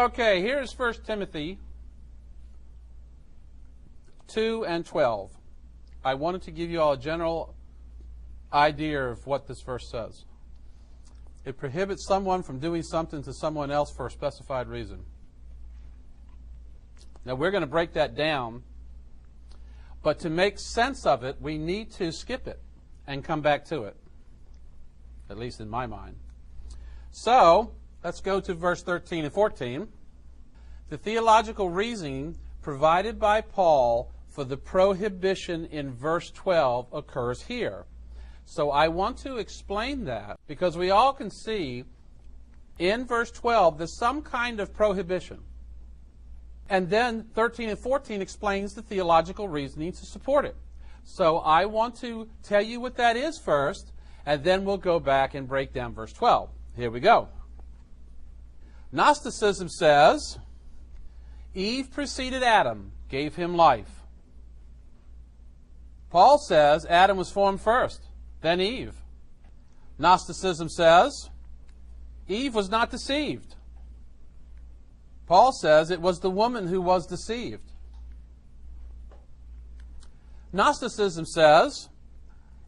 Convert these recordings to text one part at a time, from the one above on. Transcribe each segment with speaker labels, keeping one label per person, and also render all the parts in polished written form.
Speaker 1: Okay, here's 1 Timothy 2 and 12. I wanted to give you all a general idea of what this verse says. It prohibits someone from doing something to someone else for a specified reason. Now, we're going to break that down, but to make sense of it, we need to skip it and come back to it, at least in my mind. So, let's go to verse 13 and 14. The theological reasoning provided by Paul for the prohibition in verse 12 occurs here. So I want to explain that because we all can see in verse 12 there's some kind of prohibition. And then 13 and 14 explains the theological reasoning to support it. So I want to tell you what that is first, and then we'll go back and break down verse 12. Here we go. Gnosticism says, Eve preceded Adam, gave him life. Paul says Adam was formed first, then Eve. Gnosticism says Eve was not deceived. Paul says it was the woman who was deceived. Gnosticism says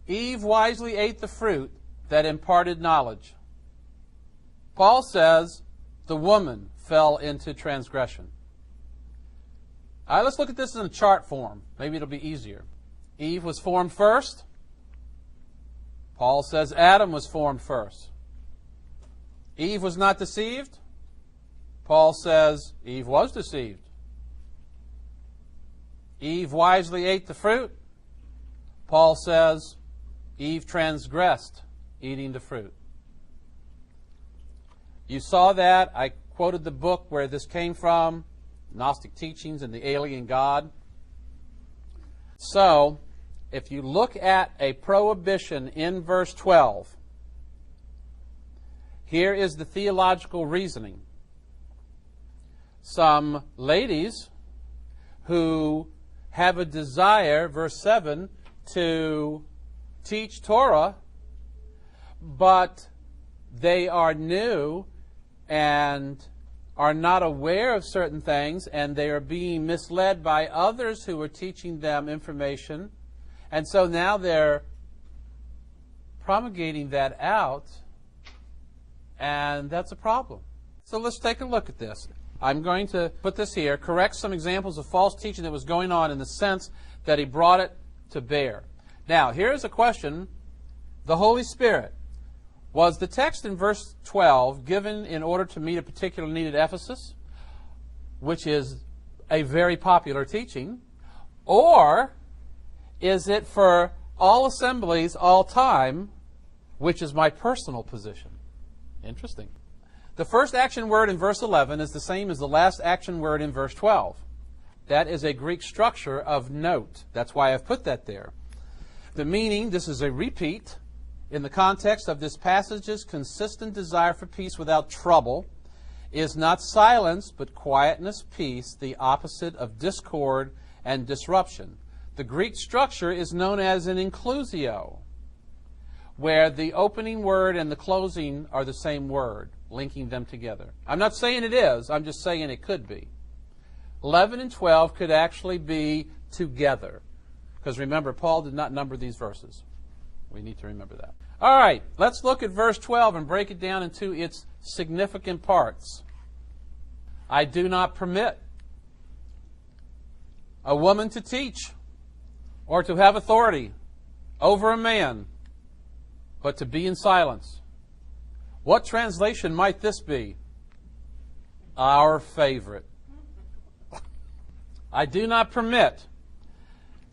Speaker 1: Eve wisely ate the fruit that imparted knowledge. Paul says the woman fell into transgression. All right, let's look at this in a chart form. Maybe it'll be easier. Eve was formed first. Paul says Adam was formed first. Eve was not deceived. Paul says Eve was deceived. Eve wisely ate the fruit. Paul says Eve transgressed eating the fruit. You saw that. I quoted the book where this came from, Gnostic Teachings and the Alien God. So, if you look at a prohibition in verse 12, here is the theological reasoning. Some ladies who have a desire, verse 7, to teach Torah, but they are new and are not aware of certain things, and they are being misled by others who are teaching them information, and so now they're promulgating that out, and that's a problem. So let's take a look at this. I'm going to put this here, correct some examples of false teaching that was going on in the sense that he brought it to bear. Now, here's a question. The Holy Spirit. Was the text in verse 12 given in order to meet a particular need at Ephesus, which is a very popular teaching, or is it for all assemblies, all time, which is my personal position? Interesting. The first action word in verse 11 is the same as the last action word in verse 12. That is a Greek structure of note. That's why I've put that there. The meaning, this is a repeat, in the context of this passage's consistent desire for peace without trouble, is not silence, but quietness, peace, the opposite of discord and disruption. The Greek structure is known as an inclusio, where the opening word and the closing are the same word, linking them together. I'm not saying it is, I'm just saying it could be. 11 and 12 could actually be together. Because remember, Paul did not number these verses. We need to remember that. All right, let's look at verse 12 and break it down into its significant parts. I do not permit a woman to teach or to have authority over a man, but to be in silence. What translation might this be? Our favorite. I do not permit.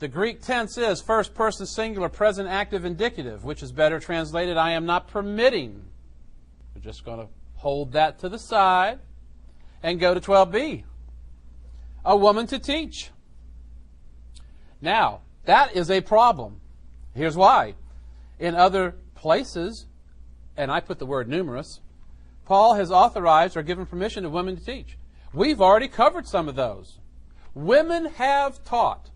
Speaker 1: The Greek tense is first person singular, present active indicative, which is better translated, I am not permitting. We're just going to hold that to the side and go to 12b. A woman to teach. Now, that is a problem. Here's why. In other places, and I put the word numerous, Paul has authorized or given permission to women to teach. We've already covered some of those. Women have taught.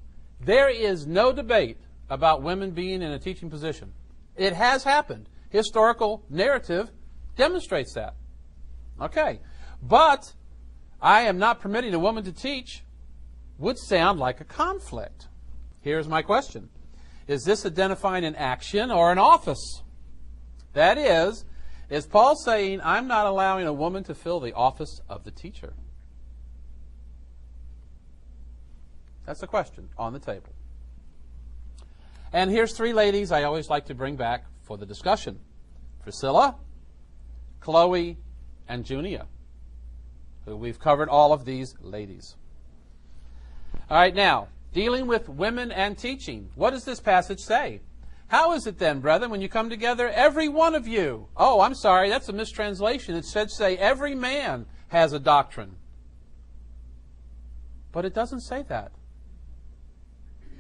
Speaker 1: There is no debate about women being in a teaching position. It has happened. Historical narrative demonstrates that. Okay. But I am not permitting a woman to teach would sound like a conflict. Here's my question. Is this identifying an action or an office? That is Paul saying, I'm not allowing a woman to fill the office of the teacher? That's the question on the table. And here's three ladies I always like to bring back for the discussion. Priscilla, Chloe, and Junia. We've covered all of these ladies. All right, now, dealing with women and teaching. What does this passage say? How is it then, brethren, when you come together, every one of you? Oh, I'm sorry, that's a mistranslation. It should say every man has a doctrine. But it doesn't say that.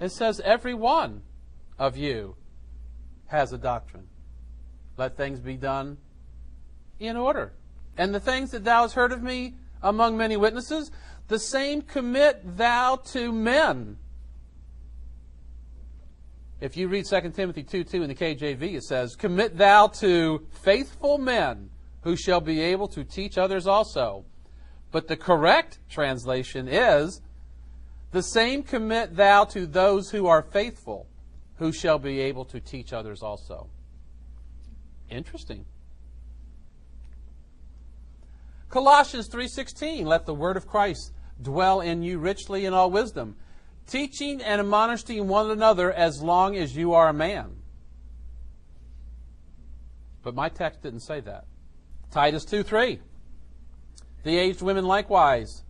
Speaker 1: It says every one of you has a doctrine. Let things be done in order. And the things that thou hast heard of me among many witnesses, the same commit thou to men. If you read 2 Timothy 2:2 in the KJV, it says, commit thou to faithful men who shall be able to teach others also. But the correct translation is, the same commit thou to those who are faithful, who shall be able to teach others also. Interesting. Colossians 3:16, let the word of Christ dwell in you richly in all wisdom, teaching and admonishing one another as long as you are a man. But my text didn't say that. Titus 2:3, the aged women likewise,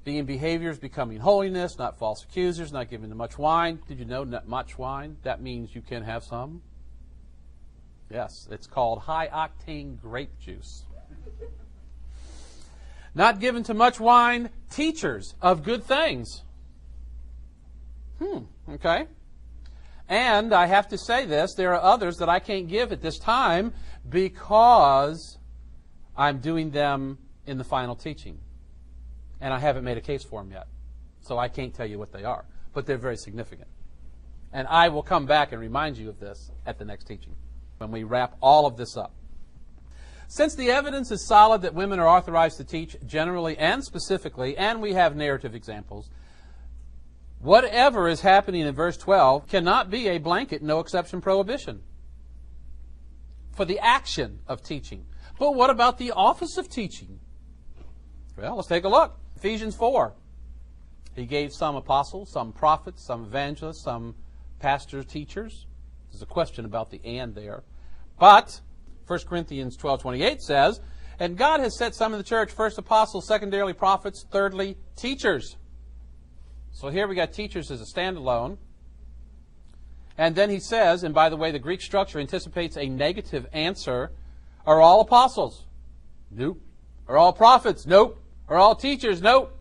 Speaker 1: being behaviors becoming holiness, not false accusers, not giving to much wine. Did you know not much wine? That means you can have some. Yes, it's called high-octane grape juice. Not given to much wine, teachers of good things. Okay. And I have to say this, there are others that I can't give at this time because I'm doing them in the final teaching. And I haven't made a case for them yet. So I can't tell you what they are. But they're very significant. And I will come back and remind you of this at the next teaching, when we wrap all of this up. Since the evidence is solid that women are authorized to teach generally and specifically, and we have narrative examples, whatever is happening in verse 12 cannot be a blanket, no exception prohibition for the action of teaching. But what about the office of teaching? Well, let's take a look. Ephesians 4. He gave some apostles, some prophets, some evangelists, some pastors, teachers. There's a question about the and there. But 1 Corinthians 12:28 says, and God has set some in the church, first apostles, secondarily prophets, thirdly teachers. So here we got teachers as a standalone. And then he says, and by the way, the Greek structure anticipates a negative answer, are all apostles? Nope. Are all prophets? Nope. Are all teachers? Nope.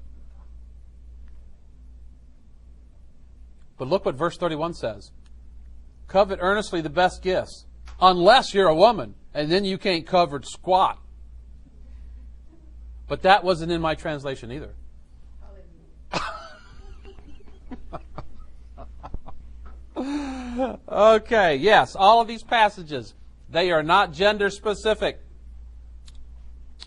Speaker 1: But look what verse 31 says. Covet earnestly the best gifts, unless you're a woman, and then you can't covet squat. But that wasn't in my translation either. Okay, yes, all of these passages, they are not gender specific.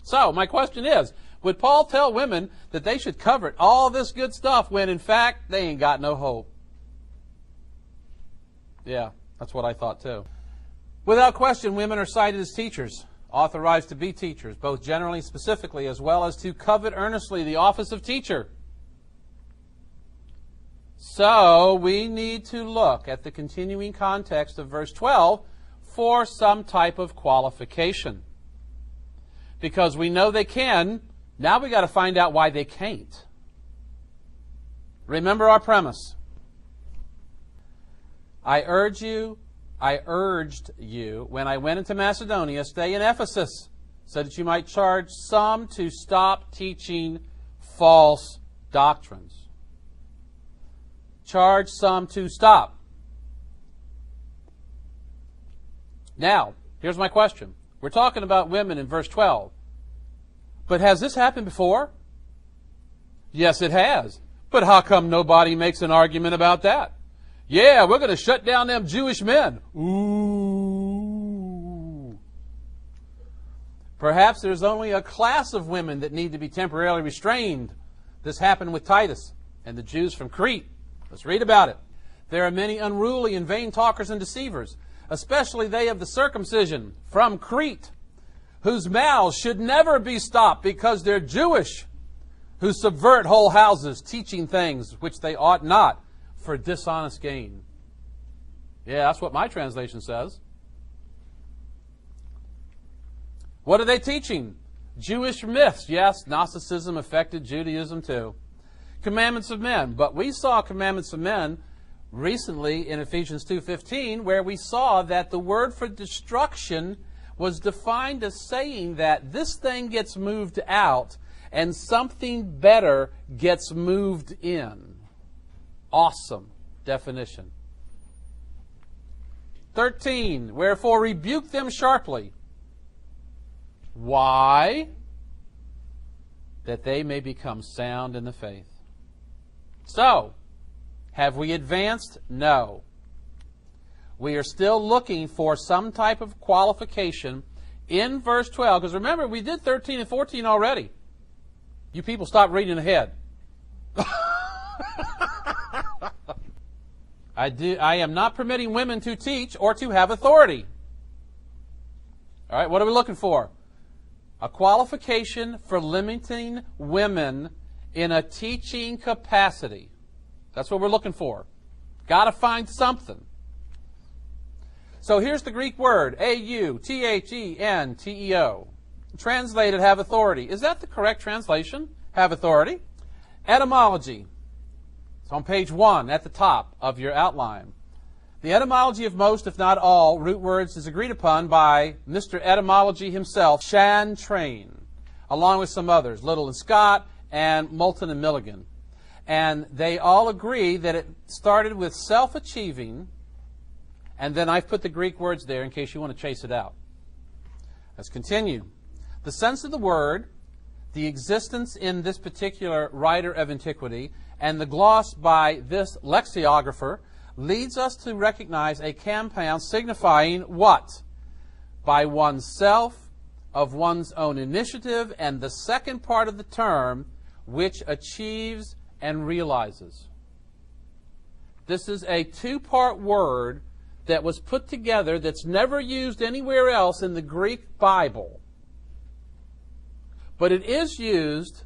Speaker 1: So, my question is, would Paul tell women that they should covet all this good stuff when, in fact, they ain't got no hope? Yeah, that's what I thought, too. Without question, women are cited as teachers, authorized to be teachers, both generally and specifically, as well as to covet earnestly the office of teacher. So, we need to look at the continuing context of verse 12 for some type of qualification. Because we know they can, now we got to find out why they can't. Remember our premise. I urged you, when I went into Macedonia, stay in Ephesus, so that you might charge some to stop teaching false doctrines. Charge some to stop. Now, here's my question. We're talking about women in verse 12. But has this happened before? Yes, it has. But how come nobody makes an argument about that? Yeah, we're going to shut down them Jewish men. Ooh. Perhaps there's only a class of women that need to be temporarily restrained. This happened with Titus and the Jews from Crete. Let's read about it. There are many unruly and vain talkers and deceivers, especially they of the circumcision from Crete, whose mouths should never be stopped because they're Jewish, who subvert whole houses, teaching things which they ought not, for dishonest gain. Yeah, that's what my translation says. What are they teaching? Jewish myths. Yes, Gnosticism affected Judaism too. Commandments of men. But we saw commandments of men recently in Ephesians 2:15, where we saw that the word for destruction was defined as saying that this thing gets moved out and something better gets moved in. Awesome definition. 13, wherefore rebuke them sharply. Why? That they may become sound in the faith. So, have we advanced? No. We are still looking for some type of qualification in verse 12. Because remember, we did 13 and 14 already. You people stop reading ahead. I am not permitting women to teach or to have authority. All right, what are we looking for? A qualification for limiting women in a teaching capacity. That's what we're looking for. Got to find something. So here's the Greek word, A-U-T-H-E-N-T-E-O. Translated, have authority. Is that the correct translation? Have authority. Etymology. It's on page 1 at the top of your outline. The etymology of most, if not all, root words is agreed upon by Mr. Etymology himself, Chantraine, along with some others, Little and Scott and Moulton and Milligan. And they all agree that it started with self-achieving, and then I've put the Greek words there in case you want to chase it out. Let's continue. The sense of the word, the existence in this particular writer of antiquity, and the gloss by this lexicographer leads us to recognize a compound signifying what? By oneself, of one's own initiative, and the second part of the term, which achieves and realizes. This is a two-part word that was put together that's never used anywhere else in the Greek Bible. But it is used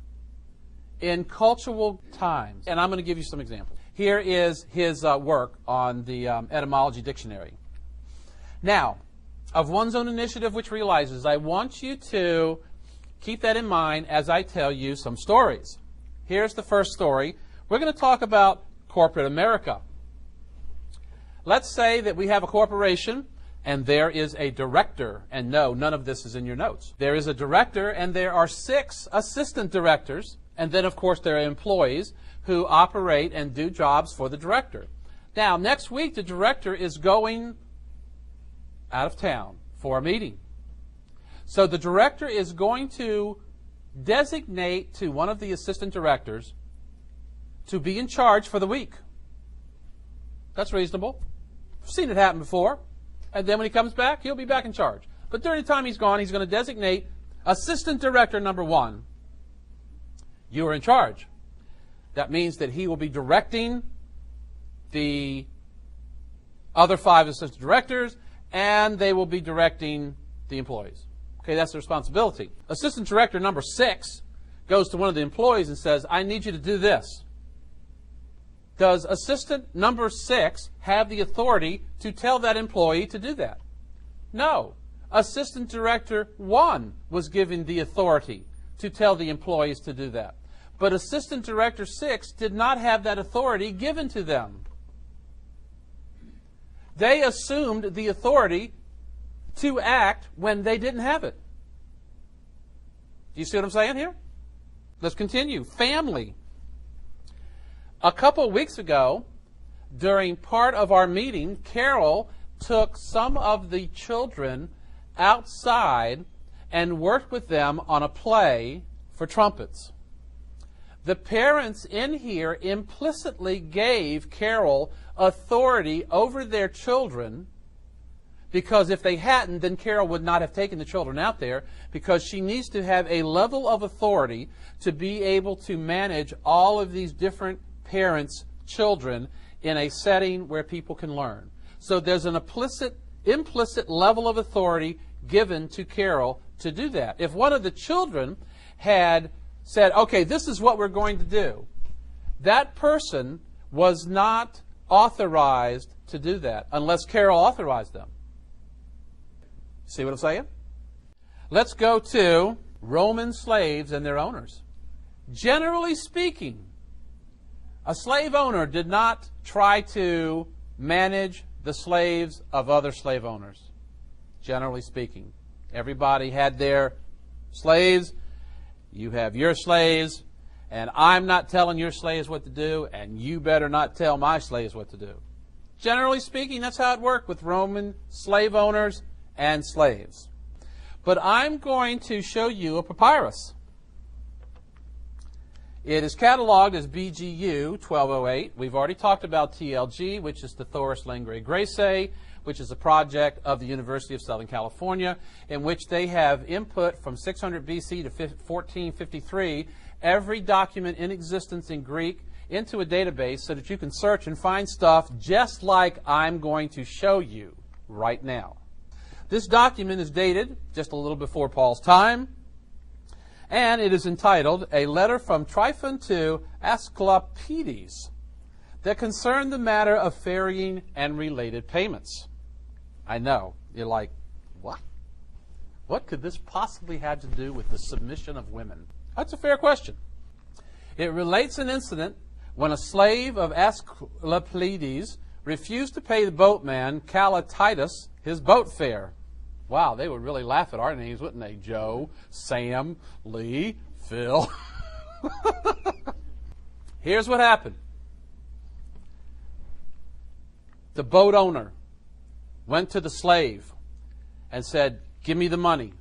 Speaker 1: in cultural times. And I'm going to give you some examples. Here is his work on the etymology dictionary. Now, of one's own initiative which realizes, I want you to keep that in mind as I tell you some stories. Here's the first story. We're going to talk about corporate America. Let's say that we have a corporation and there is a director. And no, none of this is in your notes. There is a director and there are 6 assistant directors. And then, of course, there are employees who operate and do jobs for the director. Now, next week, the director is going out of town for a meeting. So the director is going to designate to one of the assistant directors to be in charge for the week. That's reasonable. I've seen it happen before. And then when he comes back, he'll be back in charge. But during the time he's gone, he's going to designate assistant director number 1. You are in charge. That means that he will be directing the other 5 assistant directors, and they will be directing the employees. Okay, that's the responsibility. Assistant director number 6 goes to one of the employees and says, I need you to do this. Does assistant number 6 have the authority to tell that employee to do that? No. Assistant director 1 was given the authority to tell the employees to do that. But assistant director 6 did not have that authority given to them. They assumed the authority to act when they didn't have it. Do you see what I'm saying here? Let's continue. Family. A couple of weeks ago, during part of our meeting, Carol took some of the children outside and worked with them on a play for trumpets. The parents in here implicitly gave Carol authority over their children Because if they hadn't, then Carol would not have taken the children out there, because she needs to have a level of authority to be able to manage all of these different parents' children in a setting where people can learn. So there's an implicit level of authority given to Carol to do that. If one of the children had said, okay, this is what we're going to do, that person was not authorized to do that unless Carol authorized them. See what I'm saying? Let's go to Roman slaves and their owners. Generally speaking, a slave owner did not try to manage the slaves of other slave owners. Generally speaking, everybody had their slaves. You have your slaves, and I'm not telling your slaves what to do, and you better not tell my slaves what to do. Generally speaking, that's how it worked with Roman slave owners and slaves. But I'm going to show you a papyrus. It is cataloged as BGU 1208. We've already talked about TLG, which is the Thoris Lingre Grace, which is a project of the University of Southern California, in which they have input from 600 BC to 1453 every document in existence in Greek into a database so that you can search and find stuff just like I'm going to show you right now. This document is dated just a little before Paul's time, and it is entitled A Letter from Tryphon to Asclepiades that concerned the matter of ferrying and related payments. I know, you're like, what? What could this possibly have to do with the submission of women? That's a fair question. It relates an incident when a slave of Asclepiades refused to pay the boatman Calatitus his boat fare. Wow, they would really laugh at our names, wouldn't they? Joe, Sam, Lee, Phil. Here's what happened. The boat owner went to the slave and said, give me the money.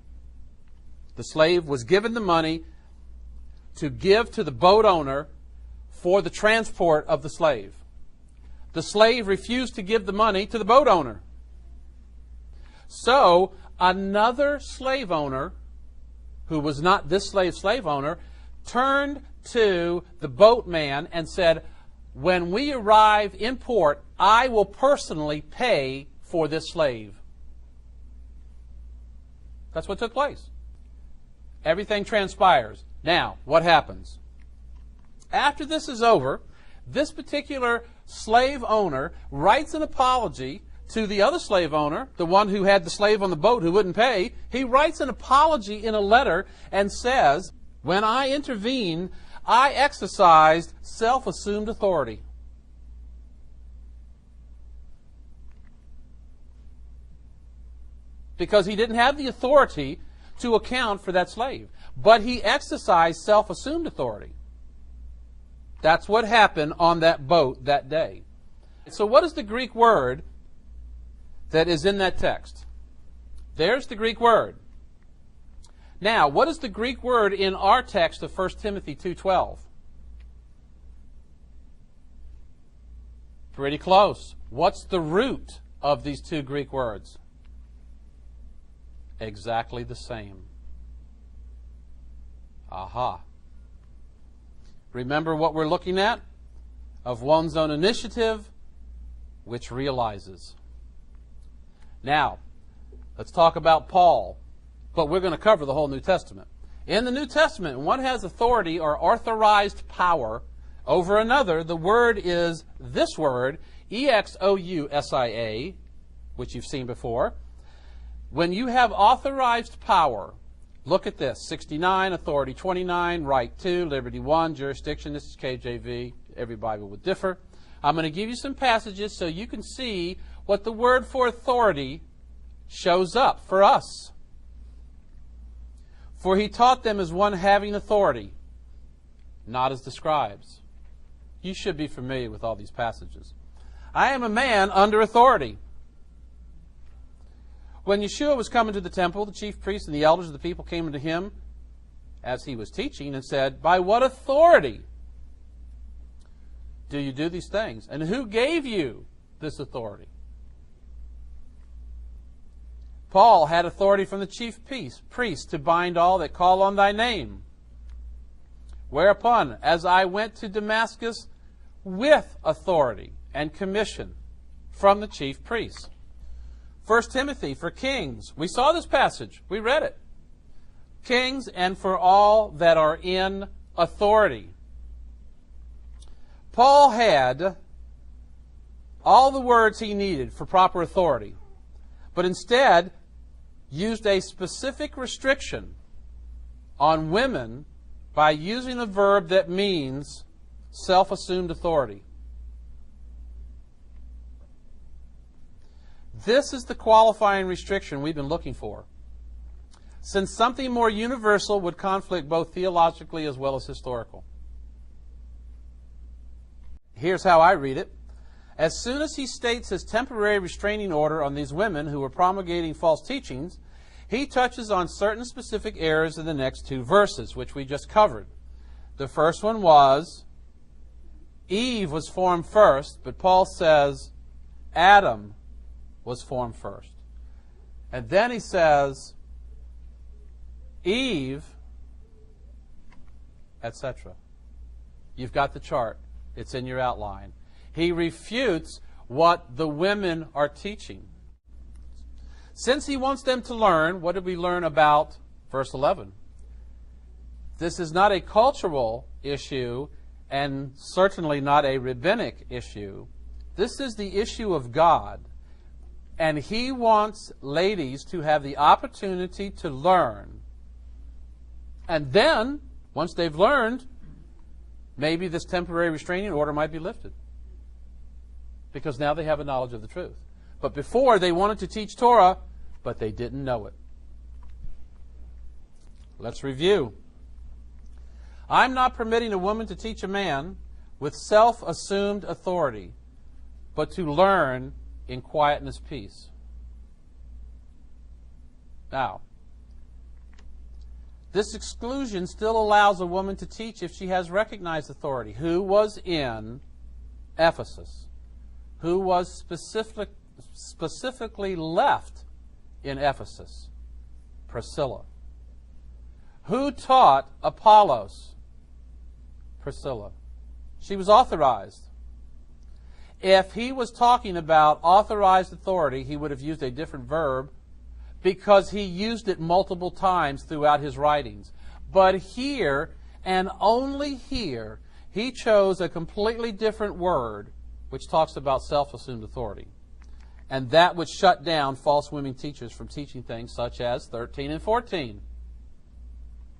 Speaker 1: The slave was given the money to give to the boat owner for the transport of the slave. The slave refused to give the money to the boat owner. So another slave owner, who was not this slave's slave owner, turned to the boatman and said, when we arrive in port, I will personally pay for this slave. That's what took place. Everything transpires. Now, what happens? After this is over, this particular slave owner writes an apology to the other slave owner, the one who had the slave on the boat who wouldn't pay. He writes an apology in a letter and says, when I intervened, I exercised self-assumed authority. Because he didn't have the authority to account for that slave. But he exercised self-assumed authority. That's what happened on that boat that day. So what is the Greek word that is in that text? There's the Greek word. Now, what is the Greek word in our text of 1 Timothy 2:12? Pretty close. What's the root of these two Greek words? Exactly the same. Aha. Remember what we're looking at? Of one's own initiative, which realizes. Now, let's talk about Paul. But we're going to cover the whole New Testament. In the New Testament, one has authority or authorized power over another. The word is this word, exousia, which you've seen before. When you have authorized power, look at this. 69, authority 29, right 2, liberty 1, jurisdiction. This is KJV. Every Bible would differ. I'm going to give you some passages so you can see what the word for authority shows up for us. For he taught them as one having authority, not as the scribes. You should be familiar with all these passages. I am a man under authority. When Yeshua was coming to the temple, the chief priests and the elders of the people came to him as he was teaching and said, by what authority do you do these things? And who gave you this authority? Paul had authority from the chief priest to bind all that call on thy name. Whereupon, as I went to Damascus with authority and commission from the chief priests. 1 Timothy, for kings. We saw this passage. We read it. Kings and for all that are in authority. Paul had all the words he needed for proper authority, but instead used a specific restriction on women by using a verb that means self-assumed authority. This is the qualifying restriction we've been looking for, since something more universal would conflict both theologically as well as historical. Here's how I read it. As soon as he states his temporary restraining order on these women who were promulgating false teachings, he touches on certain specific errors in the next two verses, which we just covered. The first one was Eve was formed first, but Paul says Adam was formed first. And then he says Eve, etc. You've got the chart. It's in your outline. He refutes what the women are teaching. Since he wants them to learn, what did we learn about verse 11? This is not a cultural issue and certainly not a rabbinic issue. This is the issue of God. And he wants ladies to have the opportunity to learn. And then, once they've learned, maybe this temporary restraining order might be lifted. Because now they have a knowledge of the truth. But before, they wanted to teach Torah, but they didn't know it. Let's review. I'm not permitting a woman to teach a man with self-assumed authority, but to learn in quietness, peace. Now, this exclusion still allows a woman to teach if she has recognized authority. Who was in Ephesus? Who was specifically left in Ephesus? Priscilla. Who taught Apollos? Priscilla. She was authorized. If he was talking about authorized authority, he would have used a different verb because he used it multiple times throughout his writings. But here, and only here, he chose a completely different word which talks about self-assumed authority. And that would shut down false women teachers from teaching things such as 13 and 14.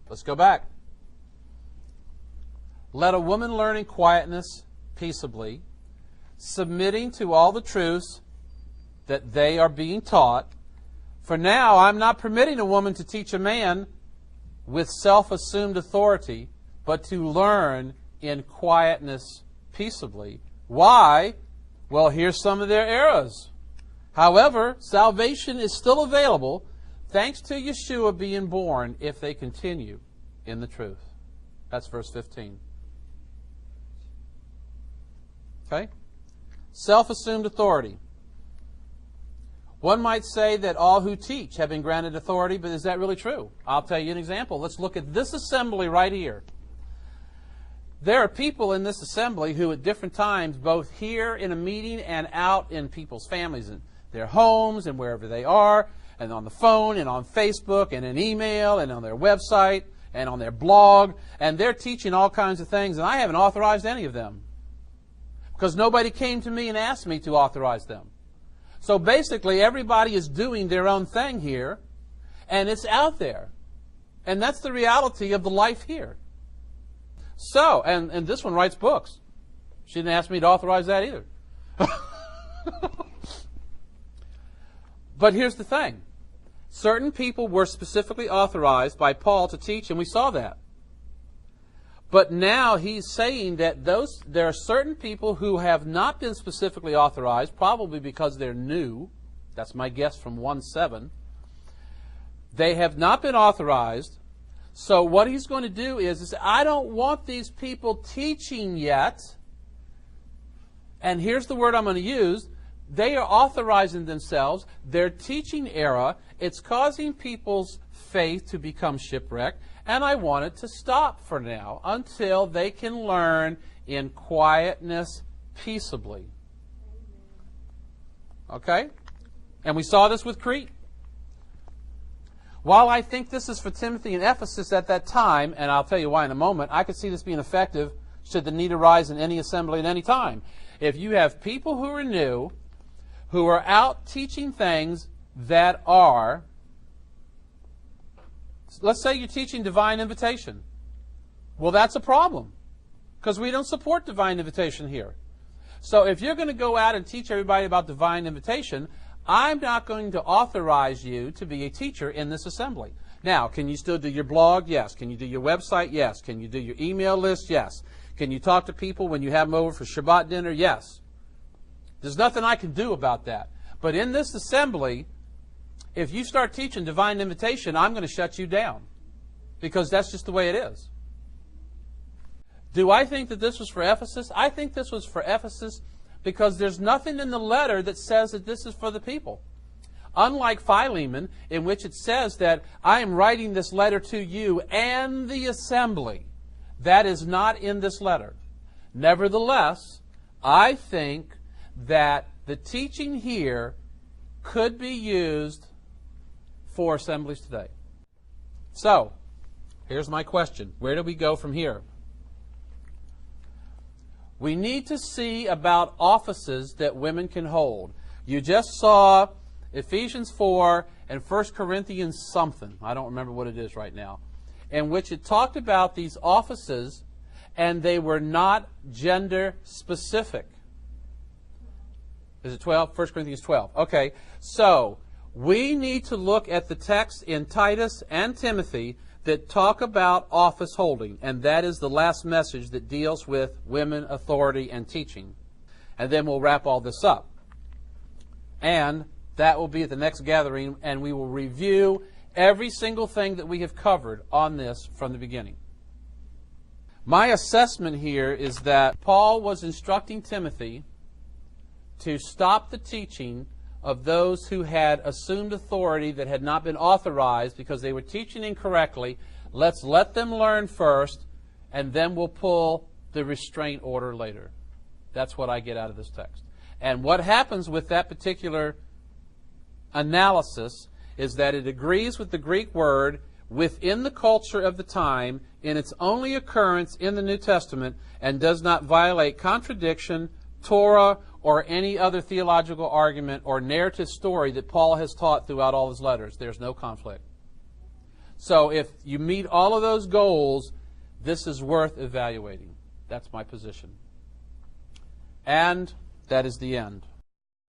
Speaker 1: Let's go back. Let a woman learn in quietness, peaceably, submitting to all the truths that they are being taught. For now, I'm not permitting a woman to teach a man with self-assumed authority, but to learn in quietness, peaceably. Why? Well, here's some of their errors. However, salvation is still available thanks to Yeshua being born if they continue in the truth. That's verse 15. Okay? Self-assumed authority. One might say that all who teach have been granted authority, but is that really true? I'll tell you an example. Let's look at this assembly right here. There are people in this assembly who at different times, both here in a meeting and out in people's families, in their homes and wherever they are, and on the phone and on Facebook and in email and on their website and on their blog, and they're teaching all kinds of things, and I haven't authorized any of them because nobody came to me and asked me to authorize them. So basically, everybody is doing their own thing here, and it's out there. And that's the reality of the life here. So, and this one writes books. She didn't ask me to authorize that either. But here's the thing. Certain people were specifically authorized by Paul to teach, and we saw that. But now he's saying that there are certain people who have not been specifically authorized, probably because they're new. That's my guess from 1:7. They have not been authorized. So what he's going to do is I don't want these people teaching yet. And here's the word I'm going to use. they are authorizing themselves. Their teaching era, it's causing people's faith to become shipwrecked, and I want it to stop for now until they can learn in quietness, peaceably. Okay? And we saw this with Crete. While I think this is for Timothy and Ephesus at that time, and I'll tell you why in a moment, I could see this being effective should the need arise in any assembly at any time. If you have people who are new, who are out teaching things that are, let's say you're teaching divine invitation. Well, that's a problem, because we don't support divine invitation here. So if you're going to go out and teach everybody about divine invitation, I'm not going to authorize you to be a teacher in this assembly. Now, can you still do your blog? Yes. Can you do your website? Yes. Can you do your email list? Yes. Can you talk to people when you have them over for Shabbat dinner? Yes. There's nothing I can do about that. But in this assembly, if you start teaching divine invitation, I'm going to shut you down, because that's just the way it is. Do I think that this was for Ephesus? I think this was for Ephesus because there's nothing in the letter that says that this is for the people. Unlike Philemon, in which it says that I am writing this letter to you and the assembly. That is not in this letter. Nevertheless, I think that the teaching here could be used for assemblies today. So, here's my question. Where do we go from here? We need to see about offices that women can hold. You just saw Ephesians 4 and 1 Corinthians something, I don't remember what it is right now, in which it talked about these offices, and they were not gender specific. Is it 12? 1 Corinthians 12. Okay, so we need to look at the text in Titus and Timothy that talk about office holding, and that is the last message that deals with women authority and teaching. And then we'll wrap all this up. And that will be at the next gathering, and we will review every single thing that we have covered on this from the beginning. My assessment here is that Paul was instructing Timothy to stop the teaching of those who had assumed authority that had not been authorized because they were teaching incorrectly. Let's let them learn first, and then we'll pull the restraint order later. That's what I get out of this text. And what happens with that particular analysis is that it agrees with the Greek word within the culture of the time in its only occurrence in the New Testament, and does not violate contradiction, Torah, or any other theological argument or narrative story that Paul has taught throughout all his letters. There's no conflict. So if you meet all of those goals, this is worth evaluating. That's my position. And that is the end.